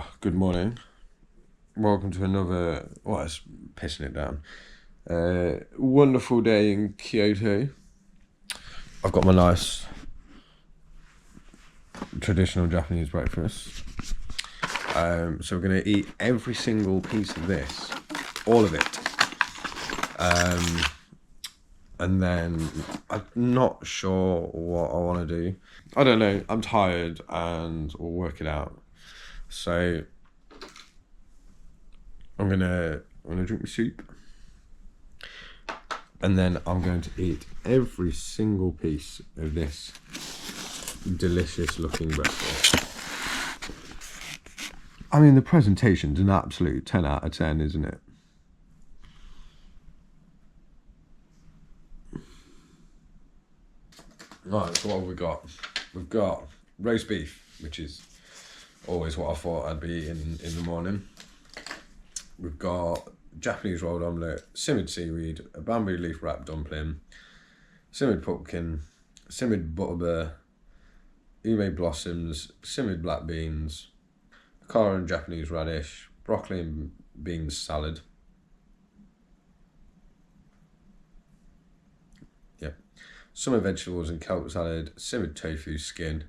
Oh, good morning. Welcome to another, well, it's pissing it down. Wonderful day in Kyoto. I've got my nice traditional Japanese breakfast. So we're going to eat every single piece of this, all of it. And then I'm not sure what I want to do. I don't know. I'm tired and we'll work it out. So I'm gonna drink my soup, and then I'm going to eat every single piece of this delicious looking breakfast. I mean, the presentation's an absolute 10 out of 10, isn't it? Right, so what have we got? We've got roast beef, which is always what I thought I'd be eating in the morning. We've got Japanese rolled omelette, simmered seaweed, a bamboo leaf wrapped dumpling, simmered pumpkin, simmered butterbur, ume blossoms, simmered black beans, akara and Japanese radish, broccoli and beans salad. Yep. Summer vegetables and kelp salad, simmered tofu skin.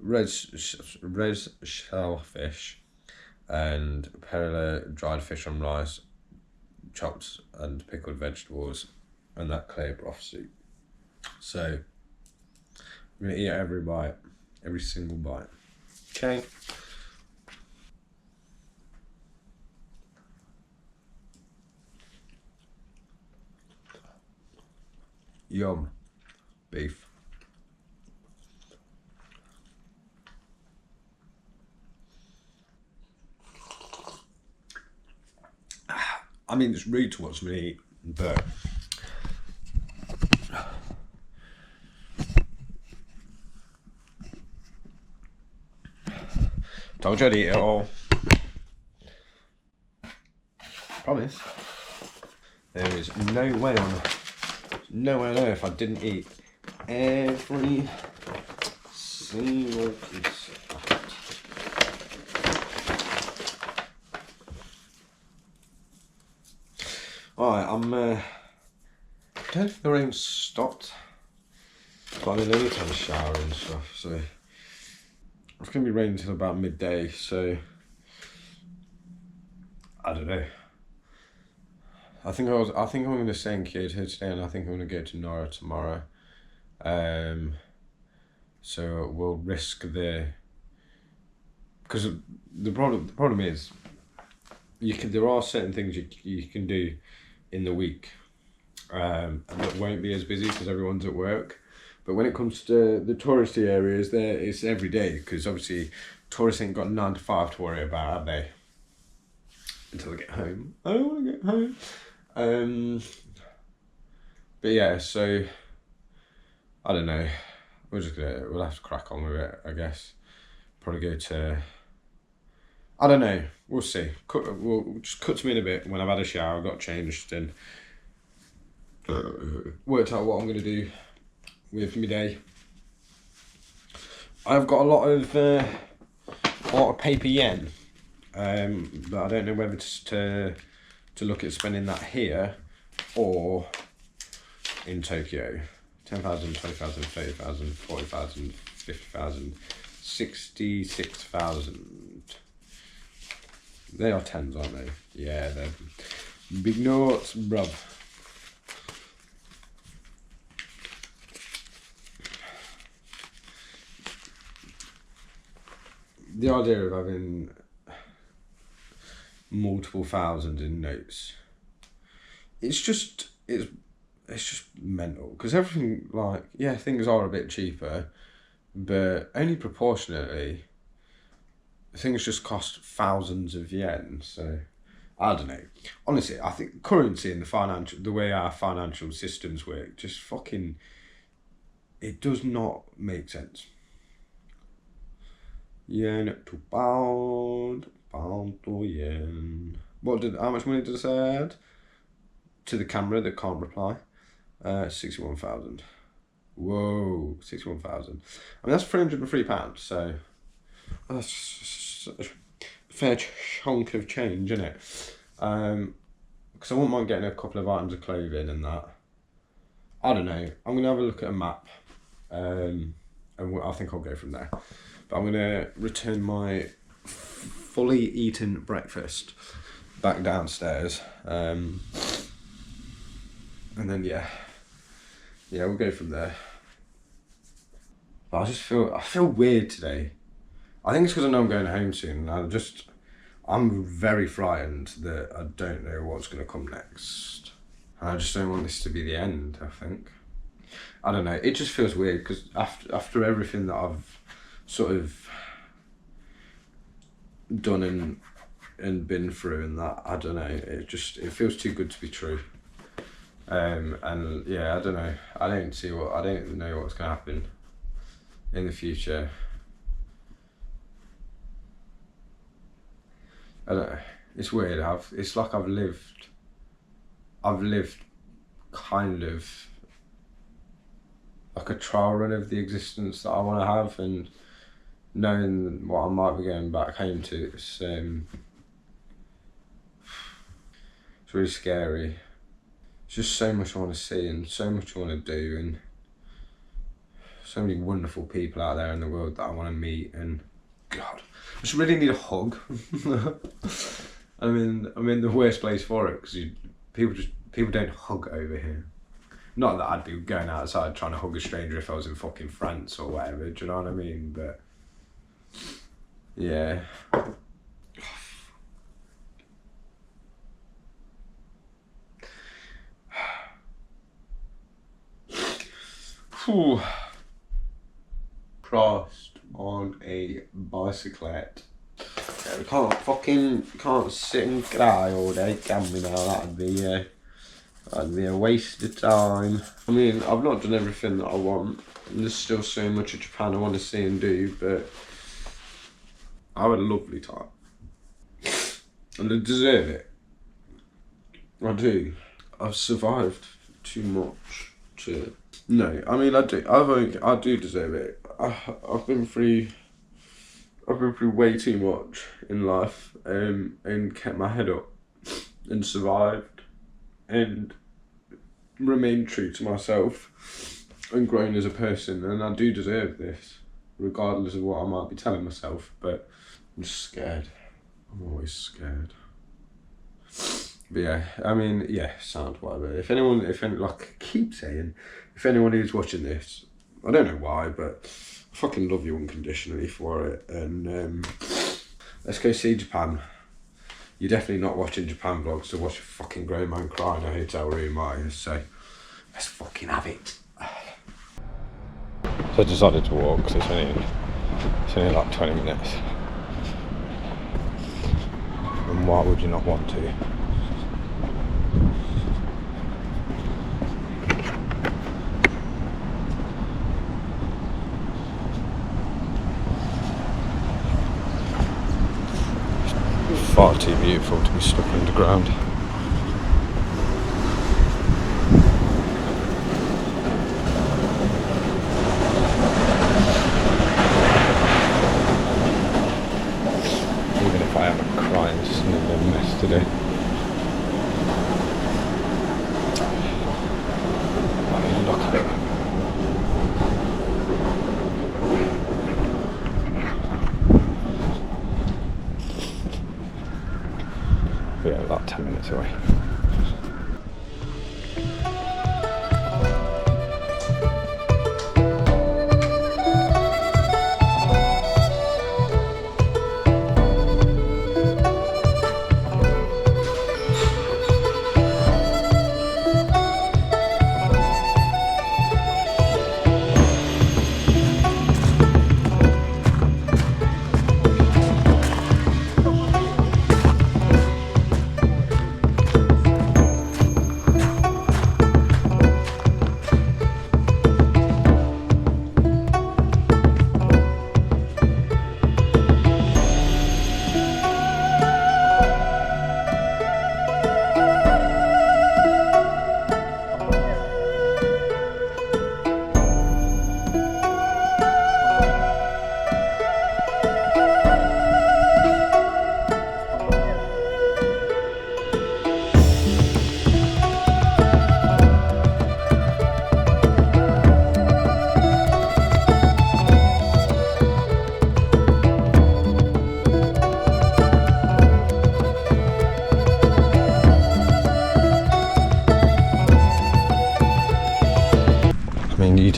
Red shellfish and perilla dried fish on rice, chopped and pickled vegetables, and that clear broth soup. So I'm gonna eat every bite, every single bite. Okay. Yum. Beef. I mean, it's rude to watch me eat, but told you I'd eat it all. Promise. There is no way on earth I didn't eat every single piece. Alright, I don't think the rain stopped, but I mean, I need to have a shower and stuff, so it's going to be raining until about midday, so I don't know. I think I'm going to stay in Kyoto today, and I think I'm going to go to Nara tomorrow. So we'll risk because the problem is there are certain things you can do in the week, and that won't be as busy because everyone's at work. But when it comes to the touristy areas, there it's every day, because obviously tourists ain't got 9 to 5 to worry about, have they? Until they get home. I don't want to get home. But yeah, so I don't know. We'll have to crack on with it, I guess. Probably go to, I don't know. We'll see. We'll just cut to me in a bit when I've had a shower, got changed, and worked out what I'm going to do with my day. I've got a lot of paper yen, but I don't know whether to look at spending that here or in Tokyo. 10,000, 20,000, 30,000, 40,000, 50,000, 66,000. They are tens, aren't they? Yeah, they're big notes, bruv. The idea of having multiple thousand in notes, it's just mental, because everything, like, yeah, things are a bit cheaper, but only proportionately. Things just cost thousands of yen, so I don't know. Honestly, I think currency and the way our financial systems work, just fucking, it does not make sense. Yen to pound to yen. How much money did I say I had? To the camera that can't reply. 61,000. Whoa, 61,000. I mean, that's £303, so that's a fair chunk of change, isn't it? Because I wouldn't mind getting a couple of items of clothing and that. I don't know. I'm going to have a look at a map, and I think I'll go from there. But I'm going to return my fully eaten breakfast back downstairs, and then yeah, we'll go from there. But I feel weird today. I think it's because I know I'm going home soon. I'm very frightened that I don't know what's going to come next. And I just don't want this to be the end, I think. I don't know, it just feels weird because after everything that I've sort of done and been through and that, I don't know, it feels too good to be true. And yeah, I don't know, I don't know what's going to happen in the future. I don't know, it's weird. It's like I've lived kind of like a trial run of the existence that I want to have, and knowing what I might be going back home to, it's really scary. There's just so much I want to see and so much I want to do, and so many wonderful people out there in the world that I want to meet, and God, I just really need a hug. I'm in the worst place for it because people don't hug over here. Not that I'd be going outside trying to hug a stranger if I was in fucking France or whatever. Do you know what I mean? But yeah. Crossed on a bicyclette. Yeah, we can't sit and cry all day, can we now? That'd be a waste of time. I mean, I've not done everything that I want. There's still so much of Japan I want to see and do, but I had a lovely time. And I deserve it. I do. I've survived too much to... No, I mean, I do deserve it. I've been through way too much in life, and kept my head up and survived and remained true to myself and grown as a person, and I do deserve this, regardless of what I might be telling myself. But I'm just scared. I'm always scared. But yeah, I mean, yeah, sound whatever. If anyone, like I keep saying, if anyone who's watching this, I don't know why, but I fucking love you unconditionally for it, and let's go see Japan. You're definitely not watching Japan vlogs to watch a fucking grown man cry in a hotel room, are you? So let's fucking have it. So I decided to walk because it's only like 20 minutes. And why would you not want to? Far too beautiful to be stuck underground. Even if I am crying, it's just a mess today. I mean, look at it. Yeah, about 10 minutes away.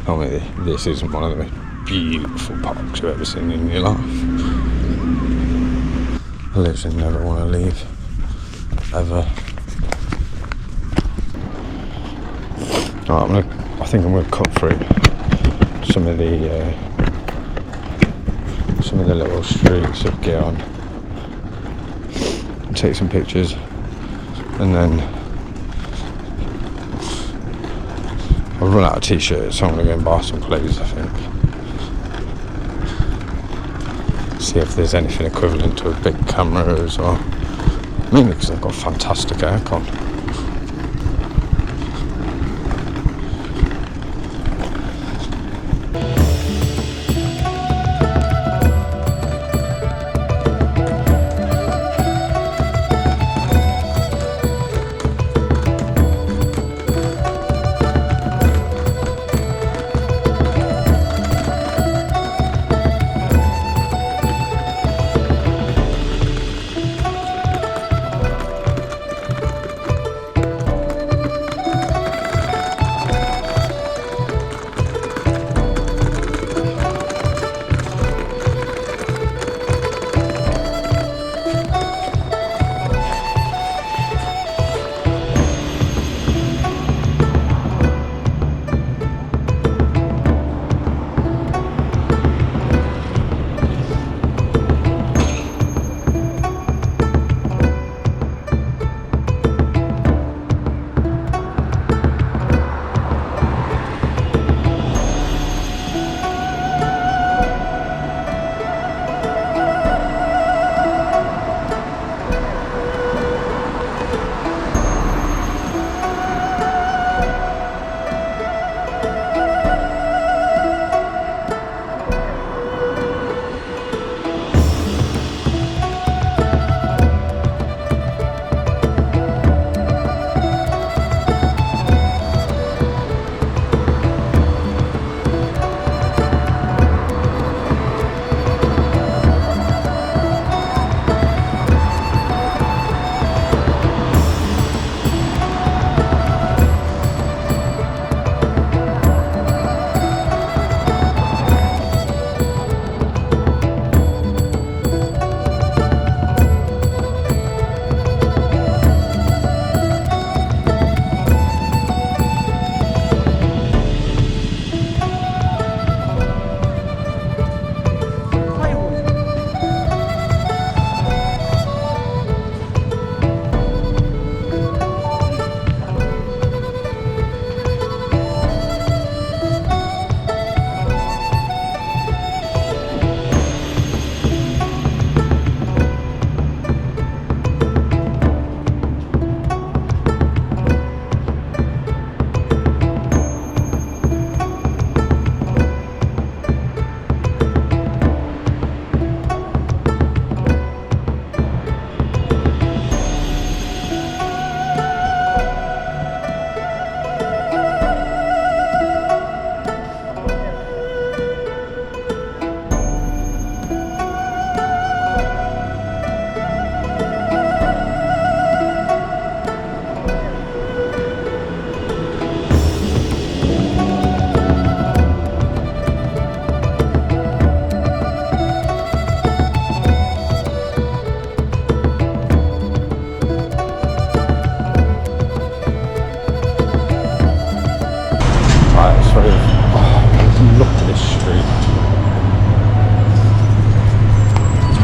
tell me this isn't one of the most beautiful parks you've ever seen in your life. I literally never want to leave, ever. Right, I think I'm going to cut through some of the little streets of Gion and take some pictures, and then I've run out of t-shirts, so I'm going to go and buy some clothes, I think. See if there's anything equivalent to a big camera as well. Mainly because I've got fantastic aircon.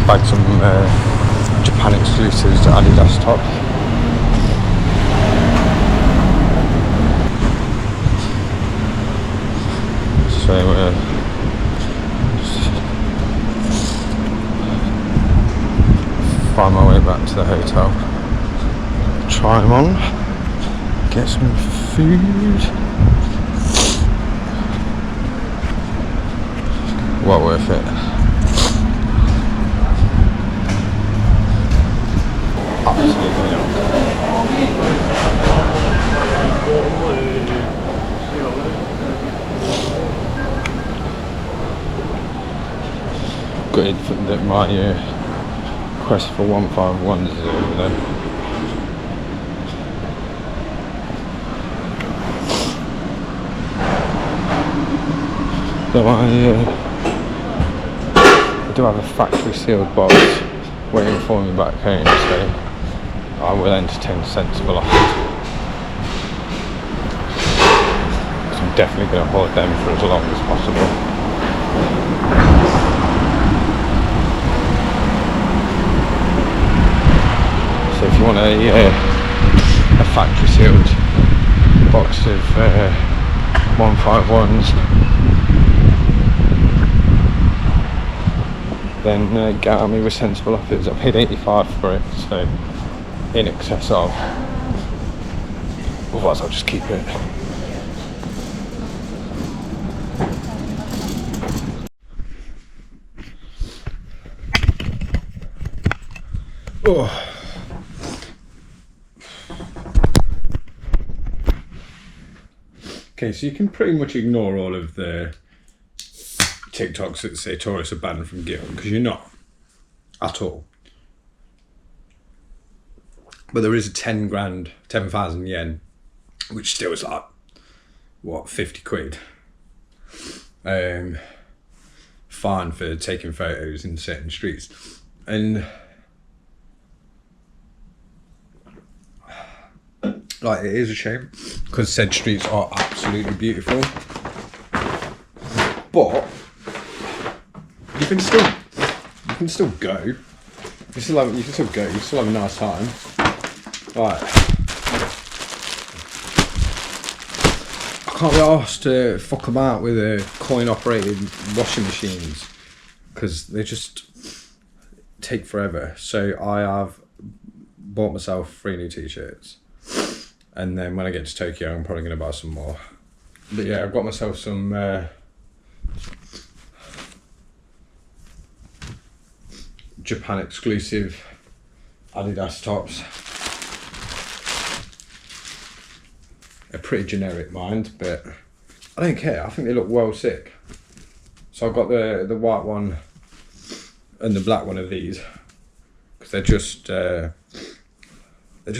Bagged some Japan exclusives Adidas tops. So just find my way back to the hotel, try them on, get some food. Well worth it. Good that my quest for 151 is over there. So I do have a factory sealed box waiting for me back home, so I will entertain sensible offers. So I'm definitely going to hold them for as long as possible. So if you want a factory sealed box of 151s, then get at me with sensible offers. I've paid 85 for it, so in excess of. Otherwise I'll just keep it. Oh. Okay, so you can pretty much ignore all of the TikToks that say tourists are banned from Gion, because you're not at all. But there is a 10,000 yen, which still is like, what, 50 quid? Fine for taking photos in certain streets. And like, it is a shame, because said streets are absolutely beautiful. But you can still go. You can still go. You still have a nice time. Right. I can't be asked to fuck about with a coin-operated washing machines because they just take forever. So I have bought myself 3 new t-shirts, and then when I get to Tokyo, I'm probably going to buy some more. But yeah, I've got myself some. Japan exclusive Adidas tops. They're pretty generic, mind, but I don't care. I think they look well sick. So I've got the white one and the black one of these because they're just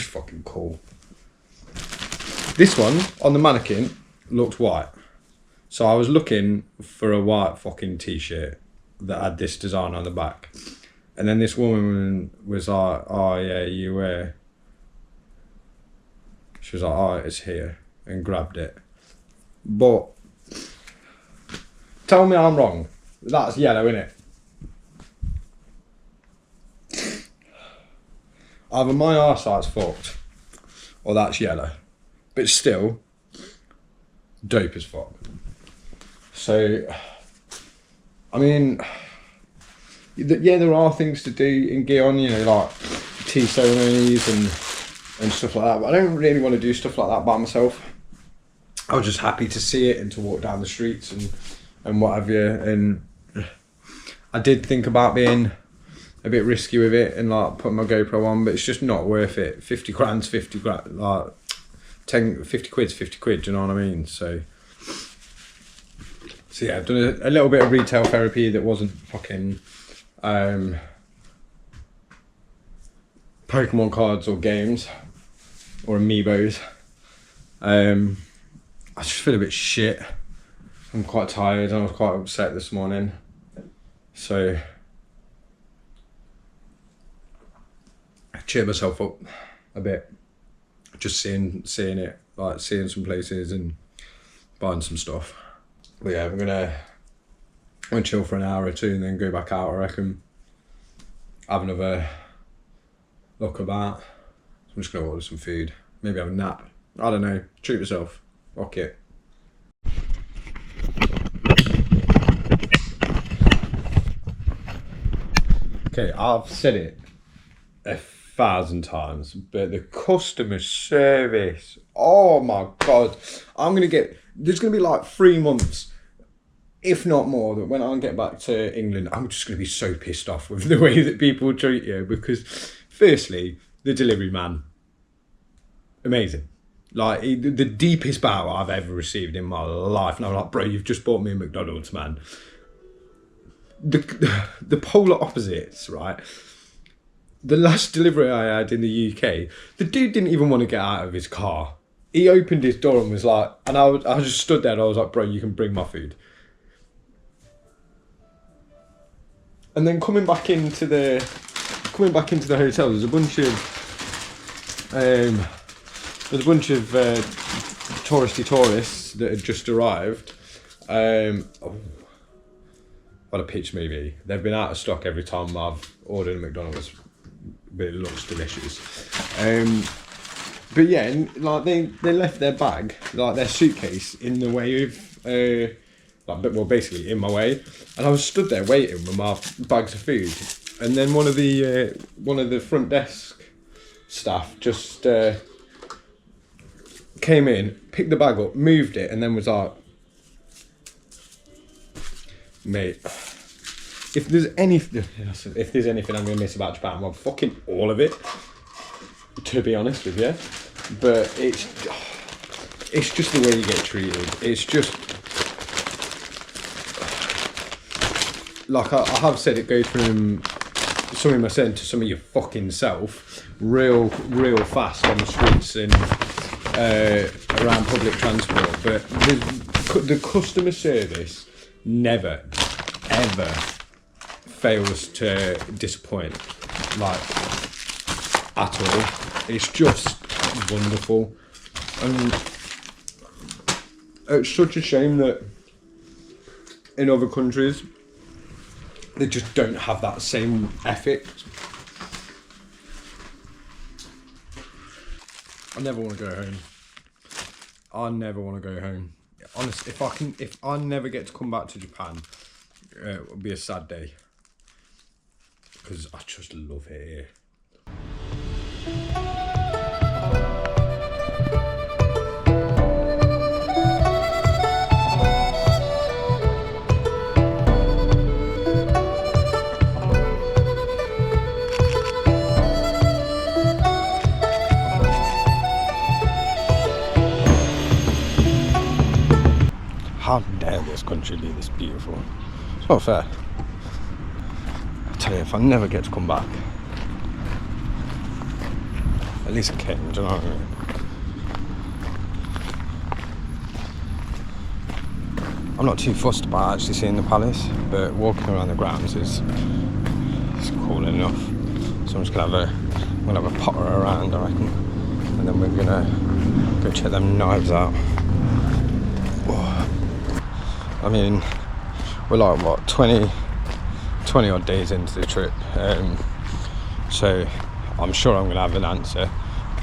fucking cool. This one on the mannequin looked white, so I was looking for a white fucking t-shirt that had this design on the back. And then this woman was like, oh yeah, you wear. She was like, oh, it's here, and grabbed it. But tell me I'm wrong. That's yellow, innit? Either my eyesight's fucked, or that's yellow. But still, dope as fuck. So, I mean, yeah, there are things to do in Gion, you know, like tea ceremonies and stuff like that, but I don't really want to do stuff like that by myself. I was just happy to see it and to walk down the streets and what have you, and I did think about being a bit risky with it and like putting my GoPro on, but it's just not worth it. 50 grand's 50 grand, like 50 quid's 50 quid, do you know what I mean? So yeah, I've done a little bit of retail therapy that wasn't fucking Pokemon cards or games or amiibos. I just feel a bit shit. I'm quite tired. I was quite upset this morning, so I cheered myself up a bit, just seeing it, like seeing some places and buying some stuff. But yeah, I'm gonna chill for an hour or two and then go back out, I reckon. Have another look about. I'm just gonna order some food, maybe have a nap. I don't know, treat yourself. Fuck it. Okay, I've said it 1,000 times, but the customer service, oh my God. There's gonna be like 3 months, if not more, that when I get back to England, I'm just going to be so pissed off with the way that people treat you. Because, firstly, the delivery man, amazing. Like, the deepest bow I've ever received in my life. And I'm like, bro, you've just bought me a McDonald's, man. The polar opposites, right? The last delivery I had in the UK, the dude didn't even want to get out of his car. He opened his door and was like, and I just stood there and I was like, bro, you can bring my food. And then coming back into the hotel, there's a bunch of tourists that had just arrived. What a pitch movie. They've been out of stock every time I've ordered a McDonald's, but it looks delicious. But yeah, and, like they left their bag, like their suitcase, in the way of basically in my way, and I was stood there waiting with my bags of food, and then one of the front desk staff just came in, picked the bag up, moved it, and then was like, "Mate, if there's anything I'm gonna miss about Japan, well, fucking all of it, to be honest with you." But it's just the way you get treated. It's just like I have said, it goes from some of my saying to some of your fucking self real fast on the streets and around public transport. But the customer service never ever fails to disappoint, like, at all. It's just wonderful, and it's such a shame that in other countries they just don't have that same ethic. I never want to go home. I never want to go home. Honestly, if I never get to come back to Japan, it will be a sad day, because I just love it here. How dare this country be this beautiful? It's not fair. I tell you, if I never get to come back, at least I came, do you know what I mean? I'm not too fussed about actually seeing the palace, but walking around the grounds is cool enough. So I'm just gonna have a potter around, I reckon, and then we're gonna go check them knives out. I mean, we're like, what, 20 odd days into the trip, so I'm sure I'm going to have an answer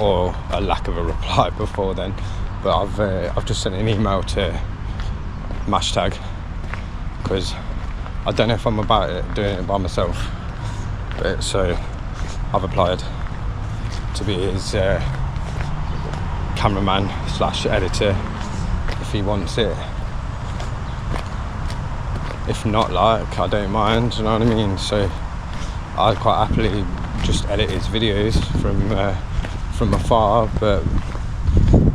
or a lack of a reply before then. But I've just sent an email to Hashtag, because I don't know if I'm about it doing it by myself, but so I've applied to be his cameraman / editor if he wants it. If not, like, I don't mind, you know what I mean? So I'd quite happily just edit his videos from afar, but do you know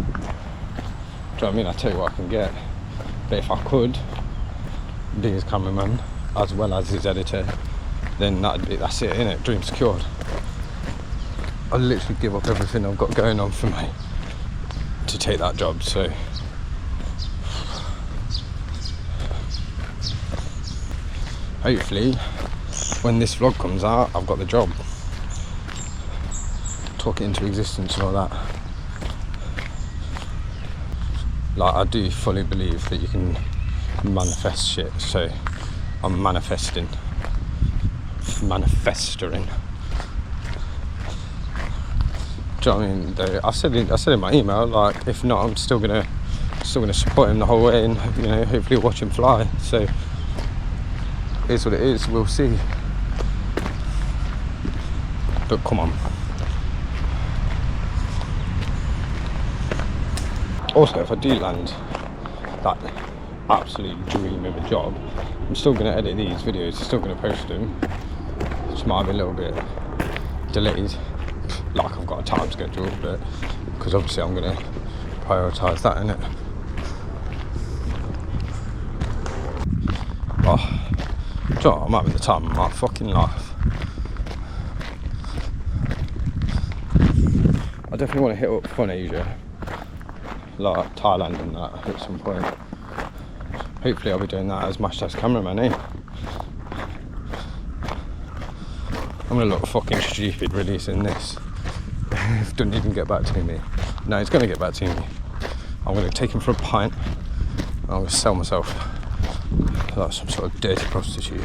what I mean? I tell you what I can get. But if I could be his cameraman as well as his editor, then that's it, innit? Dream secured. I'd literally give up everything I've got going on for me to take that job, so hopefully when this vlog comes out, I've got the job. Talk it into existence and all that. Like, I do fully believe that you can manifest shit, so I'm manifesting. Manifesting. Do you know what I mean? Though I said in my email, like, if not, I'm still gonna support him the whole way, and, you know, hopefully watch him fly. So it is what it is. We'll see. But come on. Also, if I do land that absolute dream of a job, I'm still going to edit these videos, still going to post them. Just might be a little bit delayed, like I've got a time schedule, but because obviously I'm going to prioritise that, innit? Oh, do you know what? I'm having the time of my fucking life. I definitely want to hit up Fun Asia, like Thailand and that, at some point. Hopefully I'll be doing that as Mashtag's cameraman, I'm gonna look fucking stupid releasing this. It doesn't even get back to me. No, it's gonna get back to me. I'm gonna take him for a pint. I'm gonna sell myself like some sort of dirty prostitute.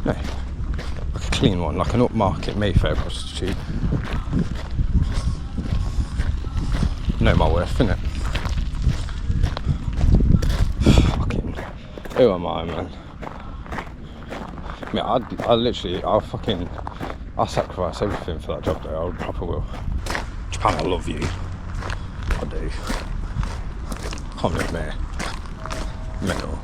No, like a clean one, like an upmarket Mayfair prostitute. Know my worth, innit? Fucking, who am I, man? I mean, I'll sacrifice everything for that job though, I proper will. Japan, I love you. I do. Can't live there. Mental.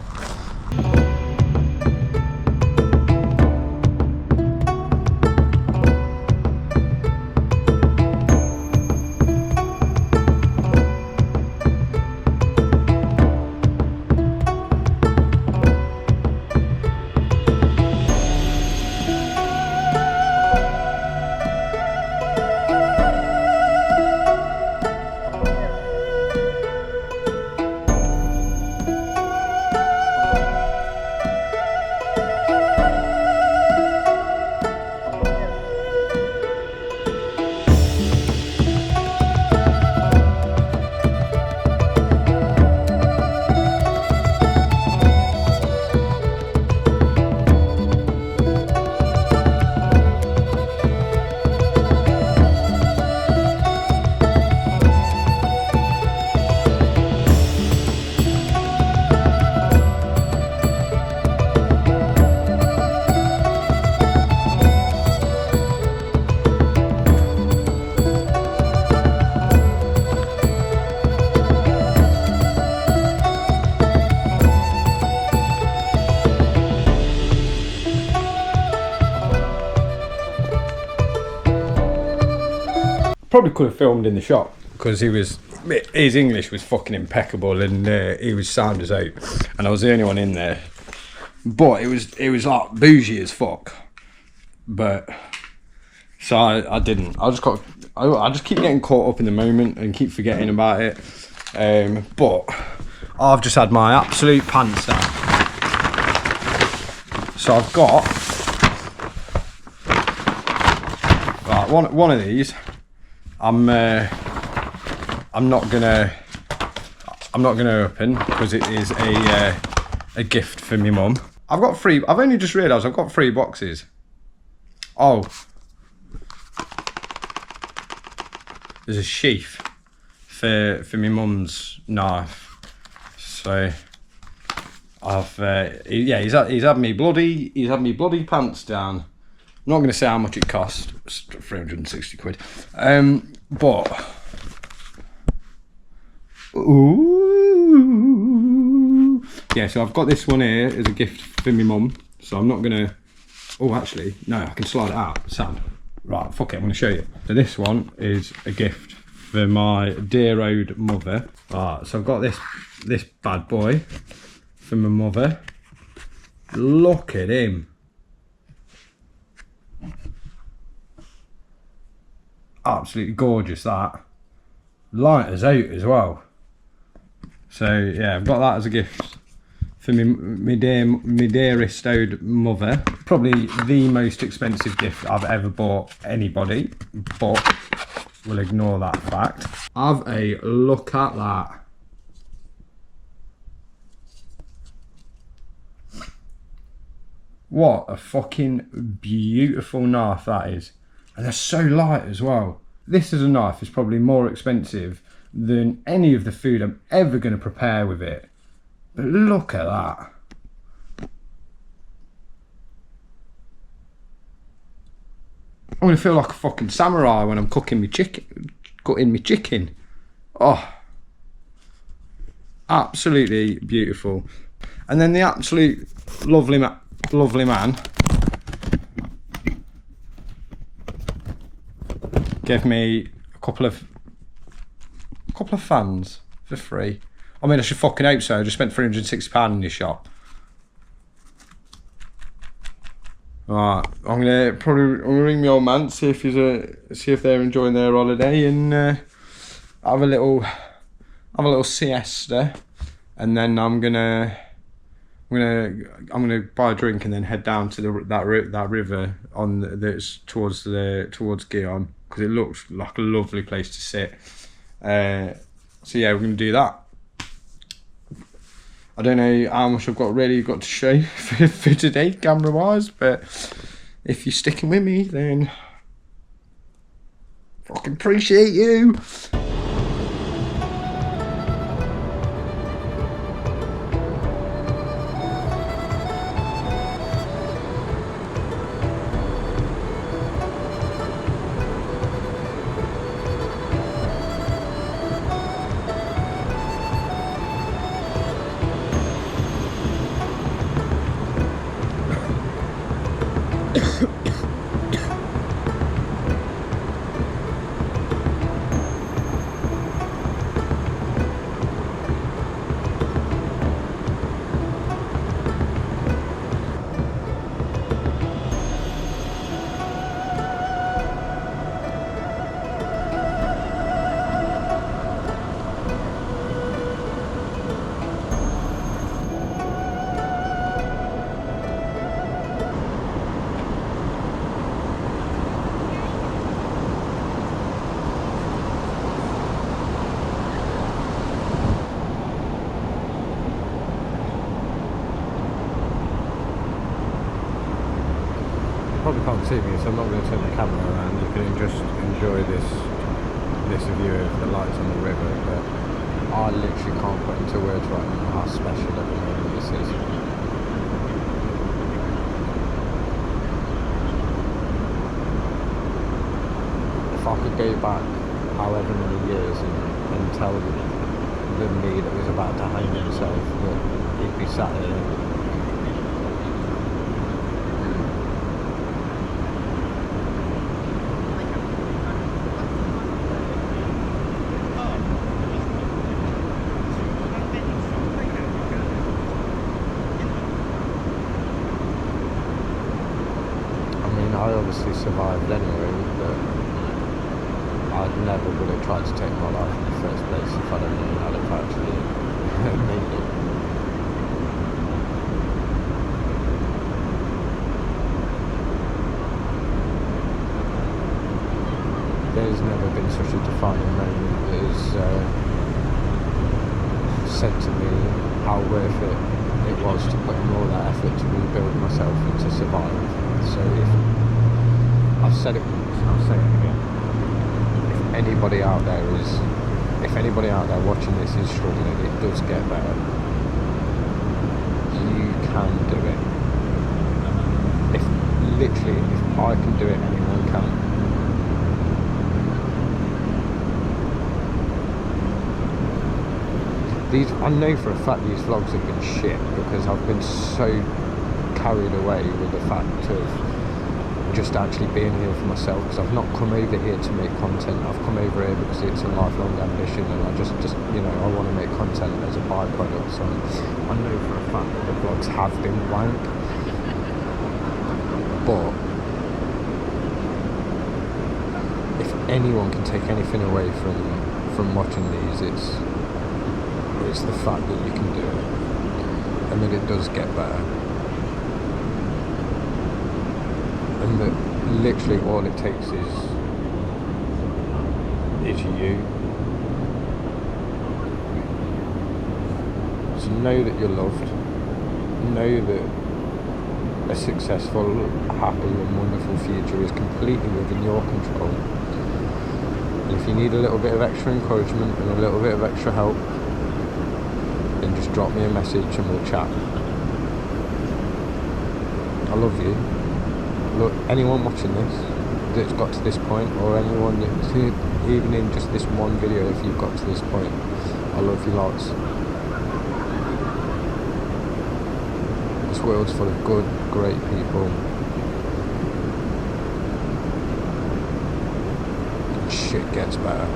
Probably could have filmed in the shop because his English was fucking impeccable and he was sound as out, and I was the only one in there. But it was like bougie as fuck. But so I didn't. I just keep getting caught up in the moment and keep forgetting about it. But I've just had my absolute pants down. So I've got right, one of these. I'm not gonna open because it is a gift for my mum. I've only just realised I've got 3 boxes. Oh, there's a sheath for my mum's knife. So he's had me bloody pants down. I'm not going to say how much it cost. It's 360 quid. But ooh, yeah. So I've got this one here as a gift for my mum. So I'm not gonna. Oh, actually, no. I can slide it out. Sam. Right. Fuck it. I'm going to show you. So this one is a gift for my dear old mother. Right. So I've got this bad boy for my mother. Look at him. Absolutely gorgeous, that. Light as out as well. So yeah, I've got that as a gift for my dearest old mother. Probably the most expensive gift I've ever bought anybody, but we'll ignore that fact. Have a look at that. What a fucking beautiful knife that is. And they're so light as well. This as a knife is probably more expensive than any of the food I'm ever going to prepare with it. But look at that. I'm going to feel like a fucking samurai when I'm cutting my chicken. Oh. Absolutely beautiful. And then the absolute lovely man gave me a couple of fans for free. I mean, I should fucking hope so. I just spent £360 in your shop. Right, I'm gonna ring my old man, see if they're enjoying their holiday, and have a little siesta, and then I'm gonna I'm gonna buy a drink and then head down to that river that's towards Gion, because it looks like a lovely place to sit. So yeah, we're gonna do that. I don't know how much I've got to show for today, camera wise, but if you're sticking with me, then fucking appreciate you. Probably can't see me, so I'm not going to turn the camera around. You can just enjoy this view of the lights on the river, but I literally can't put into words right now how special at the moment this is. If I could go back however many years and tell the me that was about to hang himself that he'd be sat here I obviously survived anyway, but I never would have tried to take my life in the first place if I'd have known I'd have actually made it. There's never been such a defining moment that has said to me how worth it was to put in all that effort to rebuild myself and to survive. So if I've said it once, and I'll say it again. If anybody out there watching this is struggling, it does get better. You can do it. If I can do it, anyone can. I know for a fact these vlogs have been shit because I've been so carried away with the fact of just actually being here for myself, because I've not come over here to make content. I've come over here because it's a lifelong ambition, and I just I want to make content as a byproduct. So I know for a fact that the vlogs have been wank, but if anyone can take anything away from watching these, it's the fact that you can do it and that it does get better. And that literally all it takes is you. So know that you're loved. Know that a successful, happy and wonderful future is completely within your control. And if you need a little bit of extra encouragement and a little bit of extra help, then just drop me a message and we'll chat. I love you. Look, anyone watching this that's got to this point, or anyone that's even in just this one video, if you've got to this point, I love you lots. This world's full of good, great people. And shit gets better.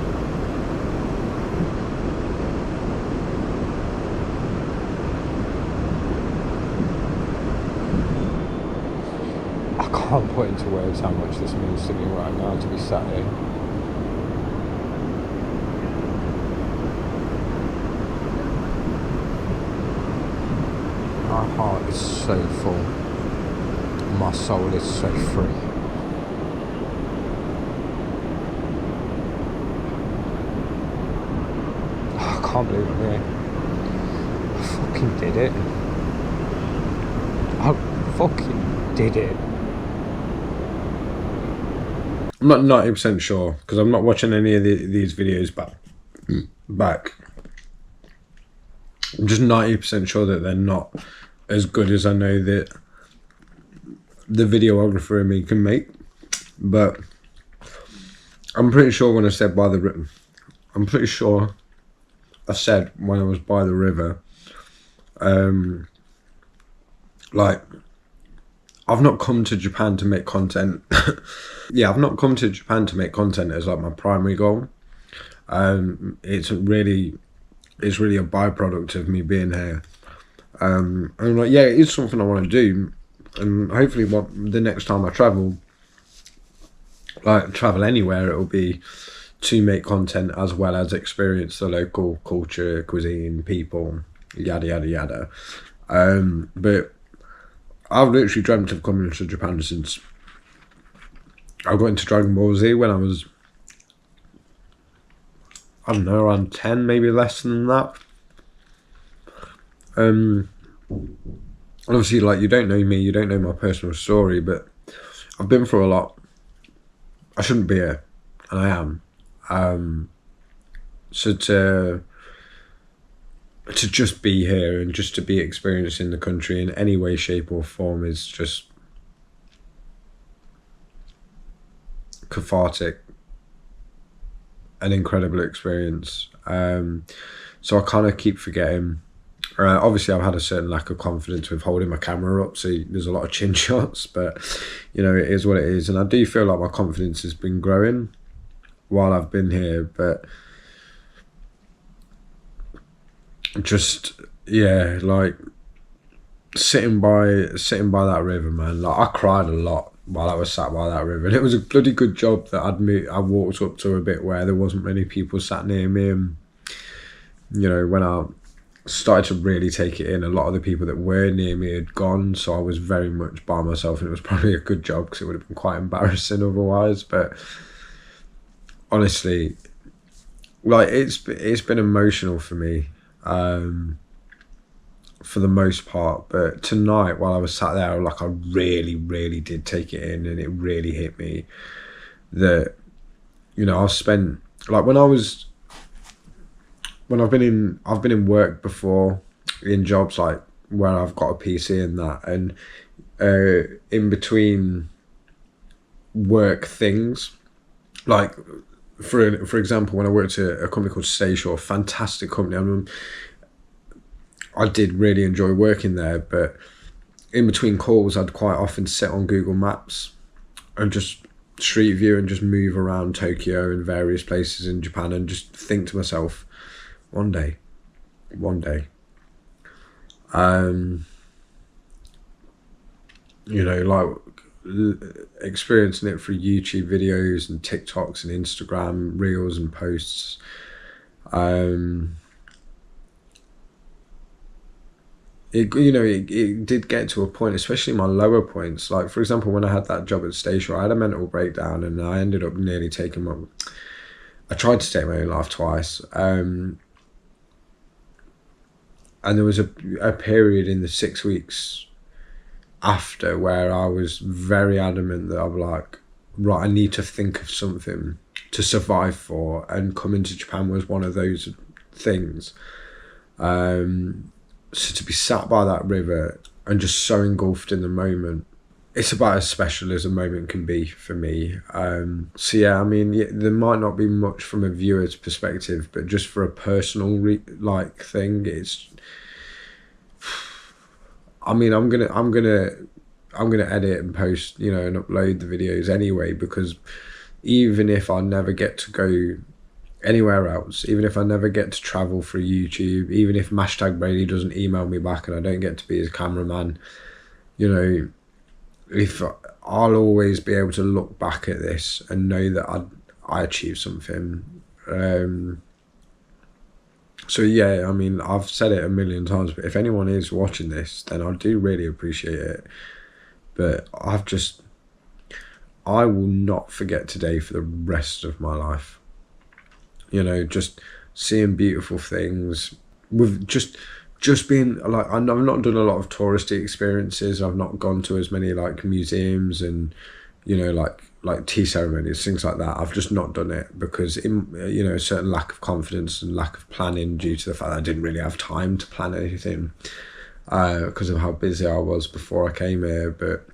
I can't put into words how much this means to me right now to be sat here. My heart so full. My soul is so free. Oh, I can't believe I'm here. I fucking did it. I fucking did it. I'm not 90% sure because I'm not watching any of these videos back. I'm just 90% sure that they're not as good as I know that the videographer in me can make. But I'm pretty sure when I said by the river, I'm pretty sure I said when I was by the river, like, I've not come to Japan to make content. Yeah, I've not come to Japan to make content as like my primary goal. It's really a byproduct of me being here. And I'm like, yeah, it is something I want to do. And hopefully the next time I travel, like travel anywhere, it'll be to make content as well as experience the local culture, cuisine, people, yada, yada, yada. But I've literally dreamt of coming to Japan since I got into Dragon Ball Z when I was, I don't know, around 10, maybe less than that. Obviously, like, you don't know me, you don't know my personal story, but I've been through a lot. I shouldn't be here, and I am. So to just be here and just to be experiencing the country in any way, shape or form is just cathartic, an incredible experience. So I kind of keep forgetting. Obviously, I've had a certain lack of confidence with holding my camera up, so there's a lot of chin shots, but you know, it is what it is. And I do feel like my confidence has been growing while I've been here, but just, yeah, like sitting by that river, man, like I cried a lot while I was sat by that river, and it was a bloody good job that I walked up to a bit where there wasn't many people sat near me. And you know, when I started to really take it in, a lot of the people that were near me had gone, so I was very much by myself, and it was probably a good job because it would have been quite embarrassing otherwise. But honestly, like, it's been emotional for me, for the most part. But tonight, while I was sat there, like, I really did take it in, and it really hit me that, you know, I've spent, like, I've been in work before, in jobs like where I've got a PC and that, and in between work things, like for example, when I worked at a company called Stayshore, fantastic company. I did really enjoy working there, but in between calls, I'd quite often sit on Google Maps and just street view and just move around Tokyo and various places in Japan and just think to myself, one day, you know, like experiencing it through YouTube videos and TikToks and Instagram reels and posts. It did get to a point, especially my lower points. Like, for example, when I had that job at Station, I had a mental breakdown and I ended up nearly I tried to take my own life twice. And there was a period in the 6 weeks after where I was very adamant that I'm like, right, I need to think of something to survive for, and coming to Japan was one of those things. So to be sat by that river and just so engulfed in the moment, it's about as special as a moment can be for me. So yeah, I mean, there might not be much from a viewer's perspective, but just for a personal thing, it's. I mean, I'm gonna edit and post, you know, and upload the videos anyway, because even if I never get to go anywhere else, even if I never get to travel through YouTube, even if #Brady doesn't email me back and I don't get to be his cameraman, you know, if I'll always be able to look back at this and know that I achieved something. So yeah, I mean, I've said it a million times, but if anyone is watching this, then I do really appreciate it. But I will not forget today for the rest of my life. You know, just seeing beautiful things with just being like, I've not done a lot of touristy experiences. I've not gone to as many like museums and, you know, like tea ceremonies, things like that. I've just not done it because, you know, a certain lack of confidence and lack of planning due to the fact that I didn't really have time to plan anything because of how busy I was before I came here. But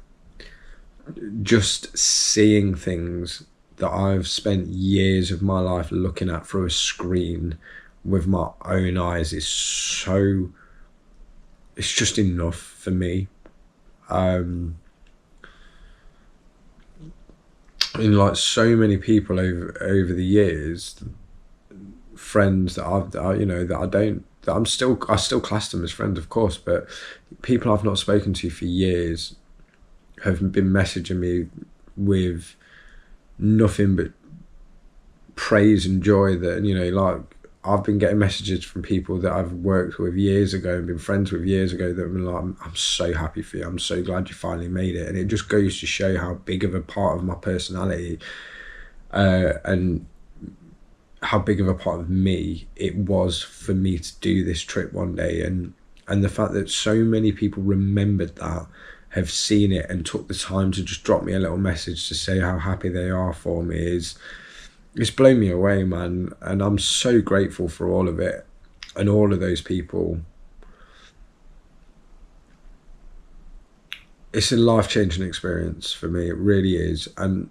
just seeing things that I've spent years of my life looking at through a screen with my own eyes is so, it's just enough for me. And like so many people over the years, friends that I still class them as friends, of course, but people I've not spoken to for years have been messaging me with nothing but praise and joy. That, you know, like I've been getting messages from people that I've worked with years ago and been friends with years ago that have been like, I'm so happy for you, I'm so glad you finally made it. And it just goes to show how big of a part of my personality and how big of a part of me it was for me to do this trip one day. And the fact that so many people remembered that, have seen it and took the time to just drop me a little message to say how happy they are for me it's blown me away, man. And I'm so grateful for all of it and all of those people. It's a life-changing experience for me, it really is. And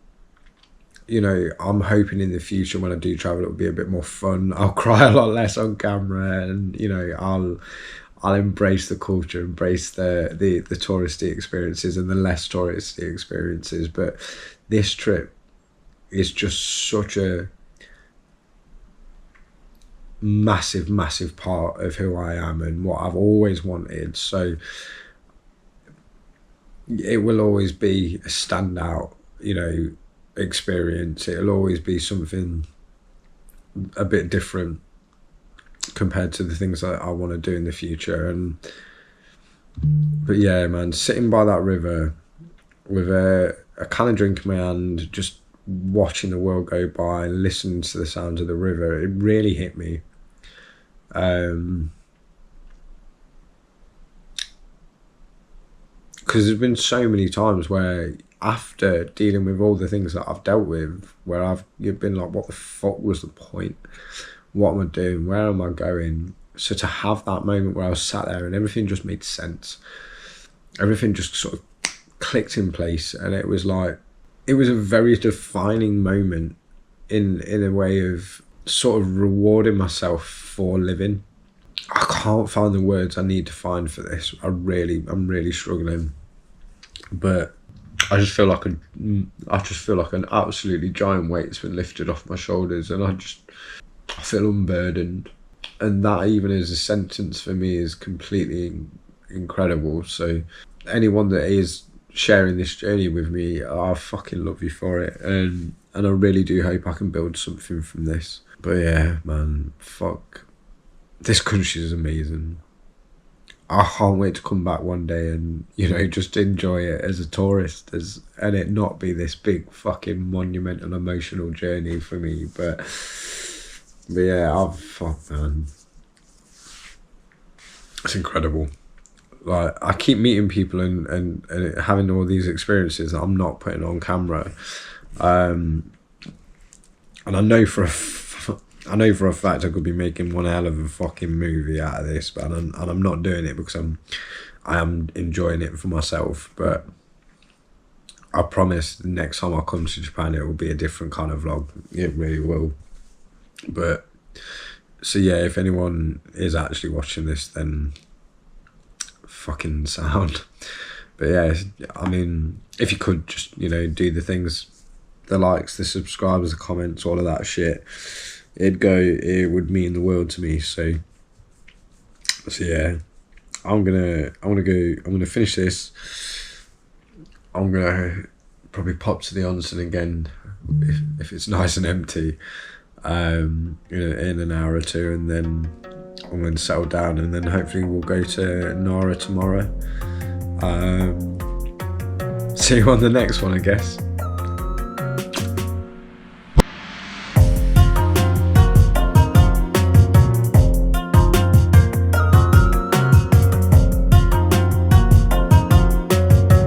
you know, I'm hoping in the future when I do travel it'll be a bit more fun. I'll cry a lot less on camera, and you know, I'll embrace the culture, embrace the touristy experiences and the less touristy experiences. But this trip is just such a massive part of who I am and what I've always wanted. So it will always be a standout, you know, experience. It'll always be something a bit different compared to the things that I want to do in the future. But yeah, man, sitting by that river with a can of drink in my hand, just watching the world go by and listening to the sounds of the river, it really hit me. Because there's been so many times where after dealing with all the things that I've dealt with, where I've been like, what the fuck was the point? What am I doing? Where am I going? So to have that moment where I was sat there and everything just made sense, everything just sort of clicked in place, and it was like, it was a very defining moment in a way of sort of rewarding myself for living. I can't find the words I need to find for this. I'm really struggling, but I just feel like an absolutely giant weight's been lifted off my shoulders, and I feel unburdened. And that, even as a sentence, for me is completely incredible. So anyone that is sharing this journey with me, I fucking love you for it, and I really do hope I can build something from this. But yeah, man, fuck, this country is amazing. I can't wait to come back one day and, you know, just enjoy it as a tourist, and it not be this big fucking monumental emotional journey for me. But yeah, fuck, man, it's incredible. Like, I keep meeting people and having all these experiences that I'm not putting on camera, and I know for a fact I could be making one hell of a fucking movie out of this, but I'm not doing it because I am enjoying it for myself. But I promise the next time I come to Japan, it will be a different kind of vlog. It really will. But so yeah, if anyone is actually watching this, then fucking sound. But yeah, I mean, if you could just, you know, do the things, the likes, the subscribers, the comments, all of that shit, it would mean the world to me. So yeah, I'm gonna finish this. I'm gonna probably pop to the onsen again if it's nice and empty, you know, in an hour or two, and then I'm going to settle down, and then hopefully we'll go to Nara tomorrow. See you on the next one, I guess.